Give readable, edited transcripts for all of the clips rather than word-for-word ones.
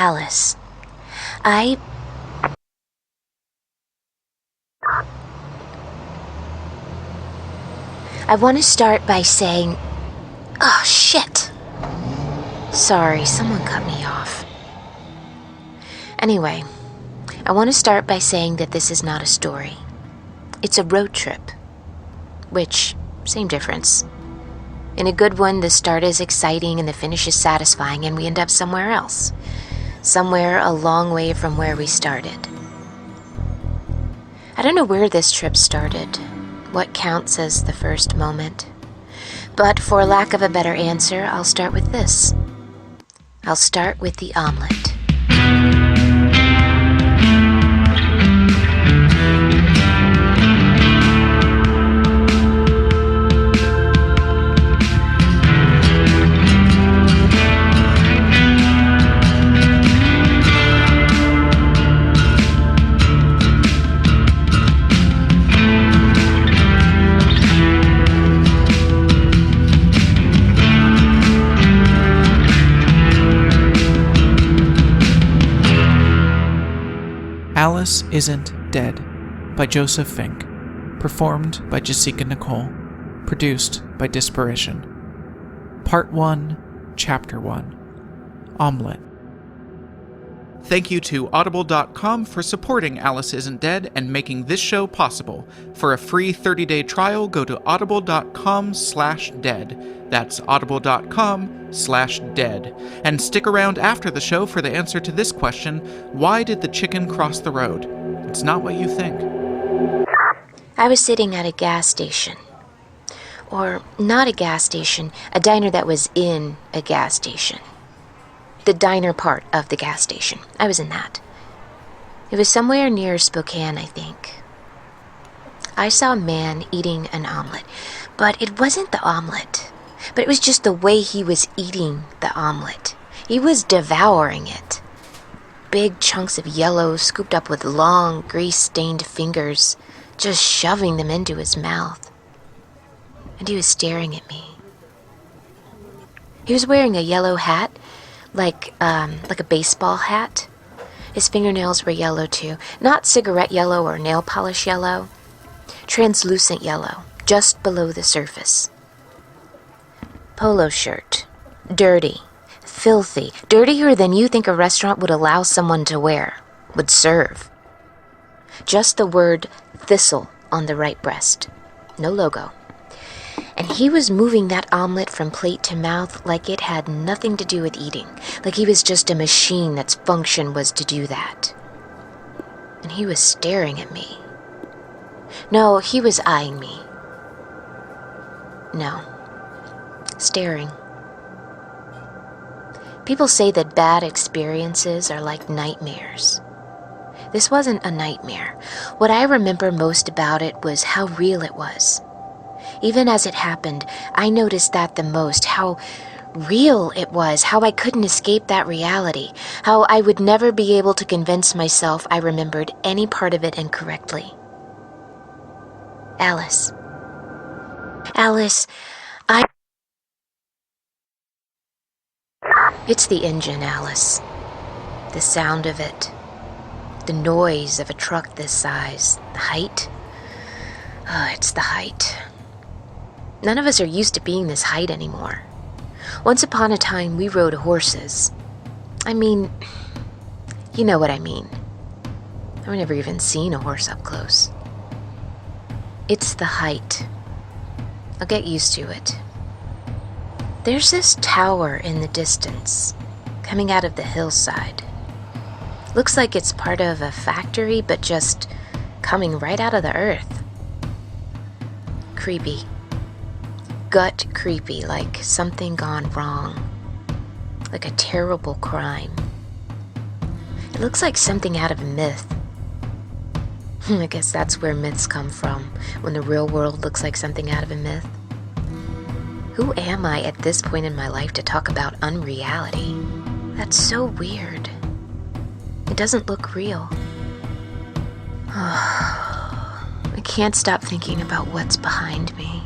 Alice, I want to start by saying, oh shit. Sorry, someone cut me off. Anyway, I want to start by saying that this is not a story. It's a road trip. Which, same difference. In a good one, the start is exciting and the finish is satisfying and we end up somewhere else. Somewhere a long way from where we started. I don't know where this trip started, what counts as the first moment. But for lack of a better answer, I'll start with this. I'll start with the omelet. Alice Isn't Dead by Joseph Fink. Performed by Jasika Nicole. Produced by Disparition. Part 1, Chapter 1. Omelet. Thank you to Audible.com for supporting Alice Isn't Dead and making this show possible. For a free 30-day trial, go to audible.com/dead. That's audible.com/dead. And stick around after the show for the answer to this question: why did the chicken cross the road? It's not what you think. I was sitting at a gas station. Or not a gas station, a diner that was in a gas station. The diner part of the gas station. I was in that. It was somewhere near Spokane, I think. I saw a man eating an omelet, but it wasn't the omelet. But it was just the way he was eating the omelet. He was devouring it. Big chunks of yellow scooped up with long, grease-stained fingers, just shoving them into his mouth. And he was staring at me. He was wearing a yellow hat, like a baseball hat. His fingernails were yellow too. Not cigarette yellow or nail polish yellow. Translucent yellow, just below the surface. Polo shirt. Dirty. Filthy. Dirtier than you think a restaurant would allow someone to wear. Would serve. Just the word Thistle on the right breast. No logo. And he was moving that omelet from plate to mouth like it had nothing to do with eating. Like he was just a machine that's function was to do that. And he was staring at me. No, he was eyeing me. No. Staring. People say that bad experiences are like nightmares. This wasn't a nightmare. What I remember most about it was how real it was. Even as it happened, I noticed that the most, how real it was, how I couldn't escape that reality, how I would never be able to convince myself I remembered any part of it incorrectly. Alice. Alice, It's the engine, Alice. The sound of it. The noise of a truck this size. The height. It's the height. None of us are used to being this height anymore. Once upon a time, we rode horses. I mean, you know what I mean. I've never even seen a horse up close. It's the height. I'll get used to it. There's this tower in the distance, coming out of the hillside. Looks like it's part of a factory, but just coming right out of the earth. Creepy. Gut creepy, like something gone wrong. Like a terrible crime. It looks like something out of a myth. I guess that's where myths come from, when the real world looks like something out of a myth. Who am I at this point in my life to talk about unreality? That's so weird. It doesn't look real. I can't stop thinking about what's behind me.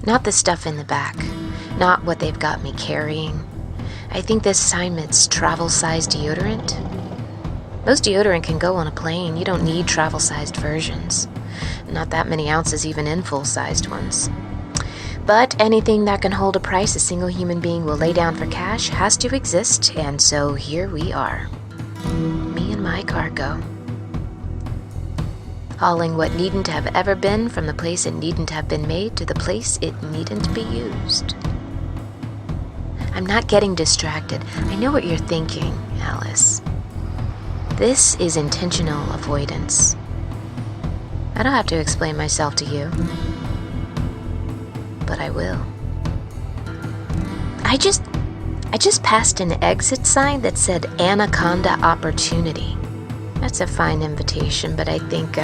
Not the stuff in the back, not what they've got me carrying, I think this time it's travel-sized deodorant. Most deodorant can go on a plane. You don't need travel-sized versions. Not that many ounces even in full-sized ones. But anything that can hold a price a single human being will lay down for cash has to exist, and so here we are. Me and my cargo. Hauling what needn't have ever been from the place it needn't have been made to the place it needn't be used. I'm not getting distracted. I know what you're thinking, Alice. This is intentional avoidance. I don't have to explain myself to you. But I will. I just passed an exit sign that said Anaconda Opportunity. That's a fine invitation, but I think,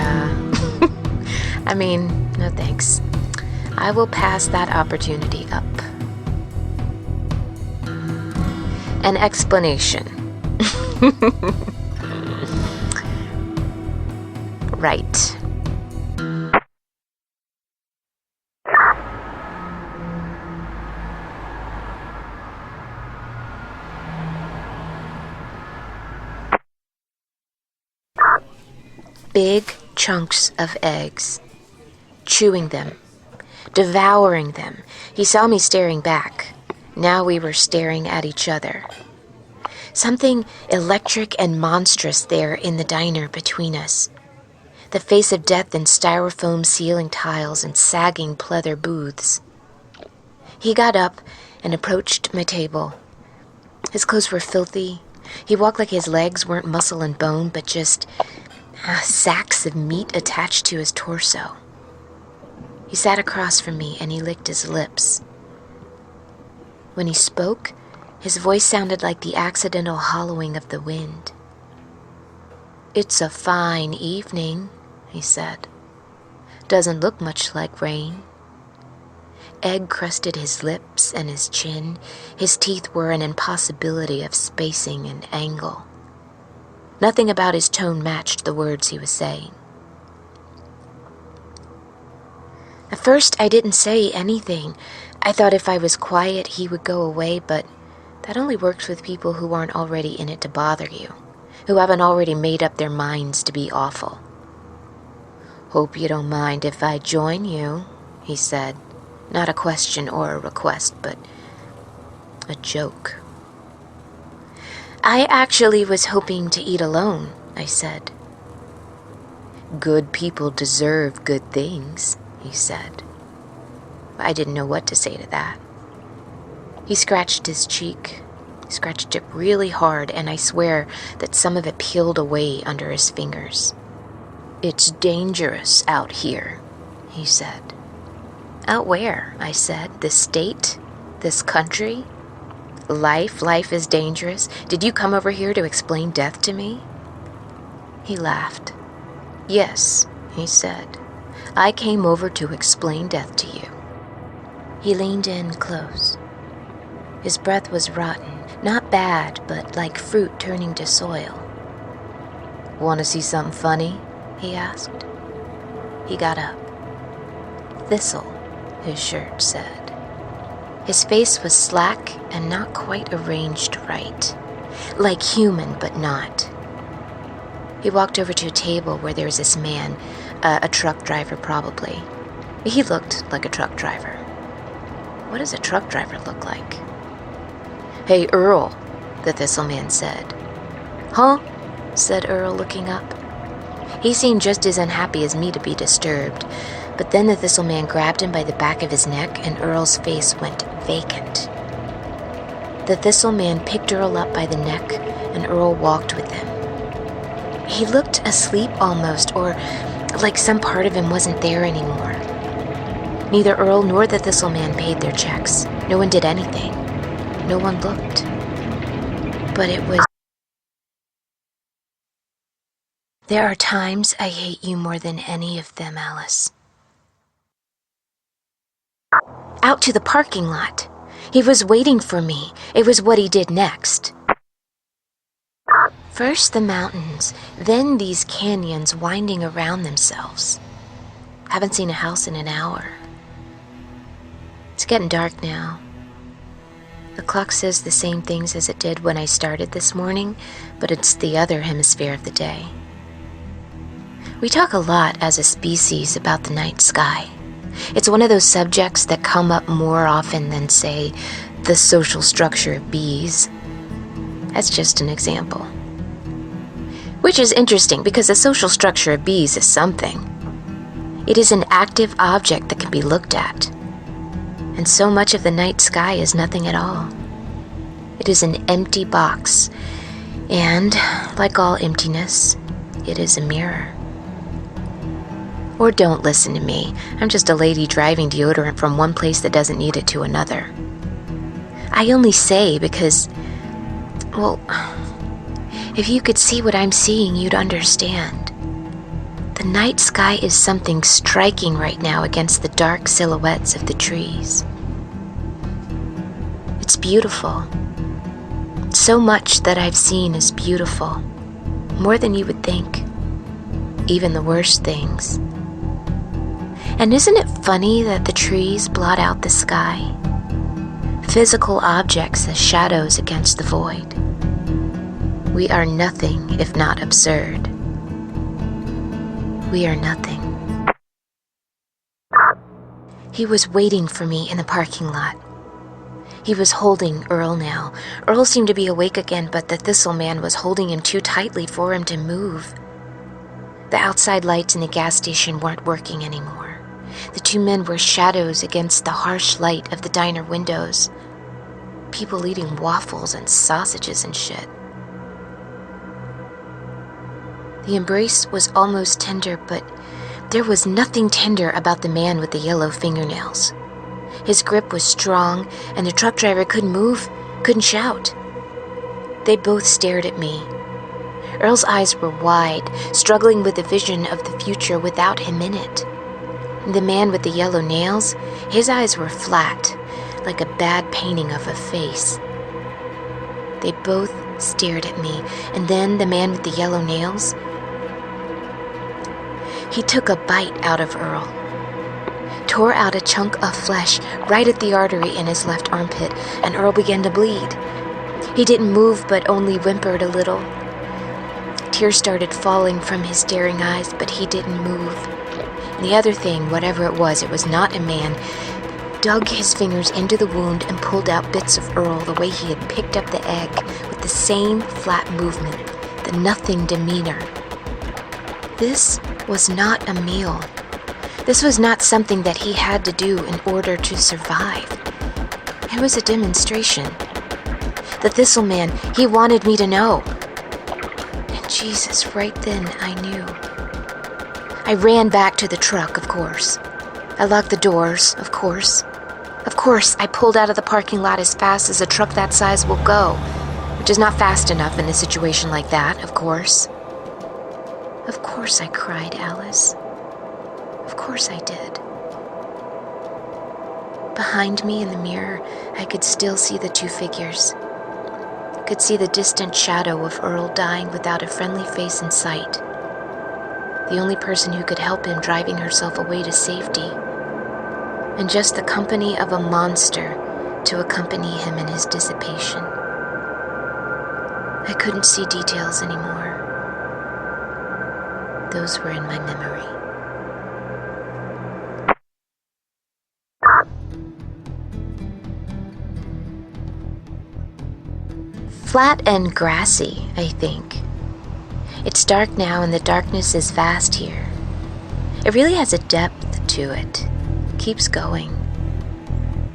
no thanks. I will pass that opportunity up. An explanation. Right. Big chunks of eggs. Chewing them. Devouring them. He saw me staring back. Now we were staring at each other. Something electric and monstrous there in the diner between us. The face of death in styrofoam ceiling tiles and sagging pleather booths. He got up and approached my table. His clothes were filthy. He walked like his legs weren't muscle and bone, but just sacks of meat attached to his torso. He sat across from me and he licked his lips. When he spoke, his voice sounded like the accidental hollowing of the wind. "It's a fine evening," he said. "Doesn't look much like rain." Egg crusted his lips and his chin. His teeth were an impossibility of spacing and angle. Nothing about his tone matched the words he was saying. At first, I didn't say anything. I thought if I was quiet, he would go away, but that only works with people who aren't already in it to bother you, who haven't already made up their minds to be awful. "Hope you don't mind if I join you," he said. Not a question or a request, but a joke. "I actually was hoping to eat alone," I said. "Good people deserve good things," he said. I didn't know what to say to that. He scratched his cheek, scratched it really hard, and I swear that some of it peeled away under his fingers. "It's dangerous out here," he said. "Out where?" I said. "This state? This country? Life is dangerous. Did you come over here to explain death to me?" He laughed. "Yes," he said. "I came over to explain death to you." He leaned in close. His breath was rotten, not bad, but like fruit turning to soil. "Want to see something funny?" he asked. He got up. "Thistle," his shirt said. His face was slack and not quite arranged right. Like human, but not. He walked over to a table where there was this man, a truck driver probably. He looked like a truck driver. What does a truck driver look like? "Hey, Earl," the Thistle man said. "Huh?" said Earl, looking up. He seemed just as unhappy as me to be disturbed, but then the Thistle man grabbed him by the back of his neck and Earl's face went vacant. The Thistle man picked Earl up by the neck and Earl walked with him. He looked asleep almost, or like some part of him wasn't there anymore. Neither Earl nor the Thistle man paid their checks. No one did anything. No one looked. But it was... There are times I hate you more than any of them, Alice. Out to the parking lot. He was waiting for me. It was what he did next. First the mountains, then these canyons winding around themselves. Haven't seen a house in an hour. It's getting dark now. The clock says the same things as it did when I started this morning, but it's the other hemisphere of the day. We talk a lot as a species about the night sky. It's one of those subjects that come up more often than, say, the social structure of bees. That's just an example. Which is interesting because the social structure of bees is something. It is an active object that can be looked at. And so much of the night sky is nothing at all. It is an empty box, and, like all emptiness, it is a mirror. Or don't listen to me. I'm just a lady driving deodorant from one place that doesn't need it to another. I only say because, well, if you could see what I'm seeing, you'd understand. The night sky is something striking right now against the dark silhouettes of the trees. It's beautiful. So much that I've seen is beautiful. More than you would think. Even the worst things. And isn't it funny that the trees blot out the sky? Physical objects as shadows against the void. We are nothing if not absurd. We are nothing. He was waiting for me in the parking lot. He was holding Earl now. Earl seemed to be awake again, but the thistle man was holding him too tightly for him to move. The outside lights in the gas station weren't working anymore. The two men were shadows against the harsh light of the diner windows. People eating waffles and sausages and shit. The embrace was almost tender, but there was nothing tender about the man with the yellow fingernails. His grip was strong, and the truck driver couldn't move, couldn't shout. They both stared at me. Earl's eyes were wide, struggling with the vision of the future without him in it. The man with the yellow nails, his eyes were flat, like a bad painting of a face. They both stared at me, and then the man with the yellow nails, he took a bite out of Earl, tore out a chunk of flesh right at the artery in his left armpit, and Earl began to bleed. He didn't move, but only whimpered a little. Tears started falling from his staring eyes, but he didn't move. And the other thing, whatever it was not a man, dug his fingers into the wound and pulled out bits of Earl the way he had picked up the egg, with the same flat movement, the nothing demeanor. This was not a meal. This was not something that he had to do in order to survive. It was a demonstration. The thistle man, he wanted me to know. And Jesus, right then I knew. I ran back to the truck, of course. I locked the doors, of course. Of course, I pulled out of the parking lot as fast as a truck that size will go, which is not fast enough in a situation like that, of course. Of course I cried, Alice. Of course I did. Behind me in the mirror, I could still see the two figures. I could see the distant shadow of Earl dying without a friendly face in sight. The only person who could help him driving herself away to safety. And just the company of a monster to accompany him in his dissipation. I couldn't see details anymore. Those were in my memory. Flat and grassy, I think. It's dark now and the darkness is vast here. It really has a depth to it. Keeps going.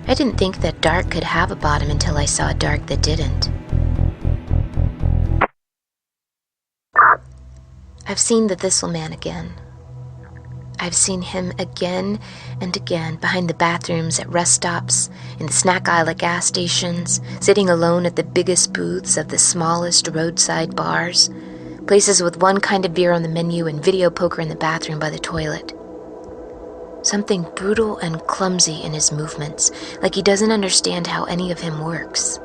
I didn't think that dark could have a bottom until I saw a dark that didn't. I've seen the thistle man again. I've seen him again and again behind the bathrooms at rest stops, in the snack aisle at gas stations, sitting alone at the biggest booths of the smallest roadside bars, places with one kind of beer on the menu and video poker in the bathroom by the toilet. Something brutal and clumsy in his movements, like he doesn't understand how any of him works.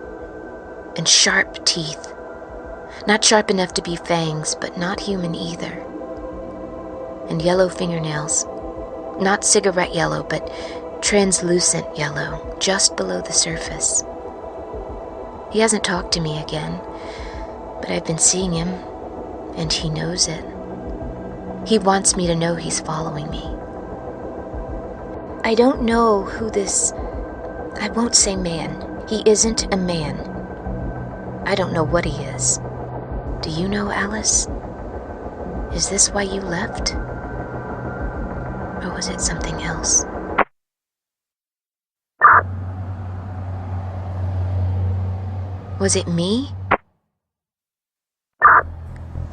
And sharp teeth. Not sharp enough to be fangs, but not human either. And yellow fingernails. Not cigarette yellow, but translucent yellow, just below the surface. He hasn't talked to me again, but I've been seeing him, and he knows it. He wants me to know he's following me. I don't know who this... I won't say man. He isn't a man. I don't know what he is. Do you know, Alice? Is this why you left? Or was it something else? Was it me?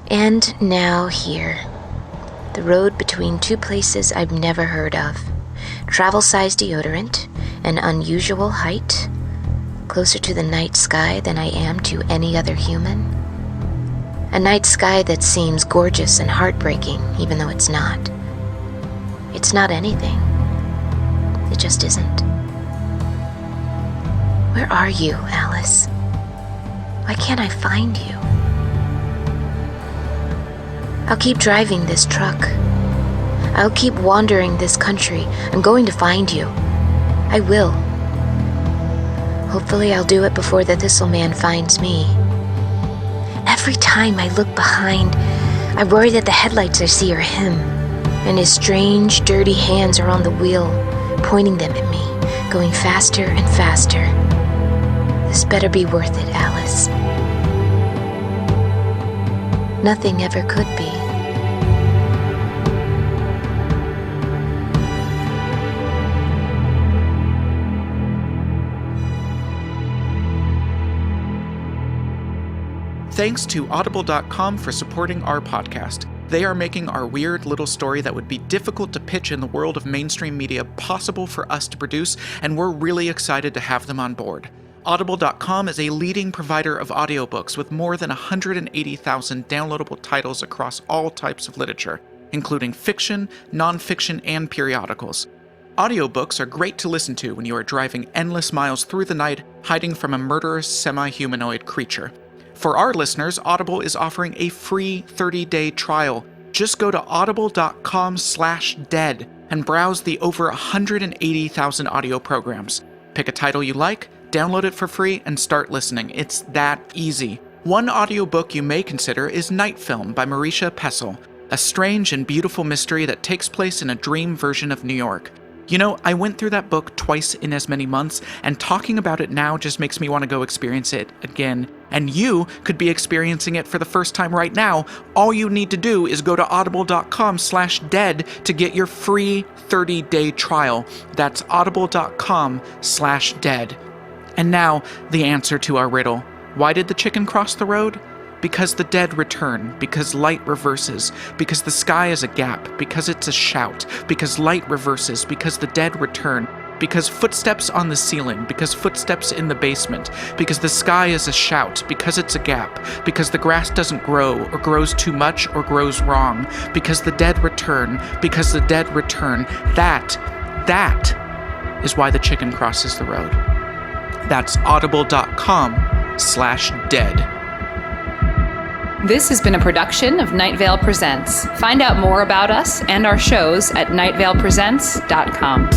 And now here. The road between two places I've never heard of. Travel-sized deodorant, an unusual height, closer to the night sky than I am to any other human. A night sky that seems gorgeous and heartbreaking, even though it's not. It's not anything. It just isn't. Where are you, Alice? Why can't I find you? I'll keep driving this truck. I'll keep wandering this country. I'm going to find you. I will. Hopefully I'll do it before the Thistle Man finds me. Every time I look behind, I worry that the headlights I see are him, and his strange, dirty hands are on the wheel, pointing them at me, going faster and faster. This better be worth it, Alice. Nothing ever could be. Thanks to Audible.com for supporting our podcast. They are making our weird little story that would be difficult to pitch in the world of mainstream media possible for us to produce, and we're really excited to have them on board. Audible.com is a leading provider of audiobooks with more than 180,000 downloadable titles across all types of literature, including fiction, nonfiction, and periodicals. Audiobooks are great to listen to when you are driving endless miles through the night, hiding from a murderous semi-humanoid creature. For our listeners, Audible is offering a free 30-day trial. Just go to audible.com/dead and browse the over 180,000 audio programs. Pick a title you like, download it for free, and start listening. It's that easy. One audiobook you may consider is Night Film by Marisha Pessel, a strange and beautiful mystery that takes place in a dream version of New York. You know, I went through that book twice in as many months, and talking about it now just makes me want to go experience it again. And you could be experiencing it for the first time right now. All you need to do is go to audible.com/dead to get your free 30-day trial. That's audible.com/dead. And now, the answer to our riddle. Why did the chicken cross the road? Because the dead return, because light reverses, because the sky is a gap, because it's a shout, because light reverses, because the dead return, because footsteps on the ceiling, because footsteps in the basement, because the sky is a shout, because it's a gap, because the grass doesn't grow, or grows too much, or grows wrong, because the dead return, because the dead return. That is why the chicken crosses the road. That's audible.com/dead. This has been a production of Night Vale Presents. Find out more about us and our shows at nightvalepresents.com.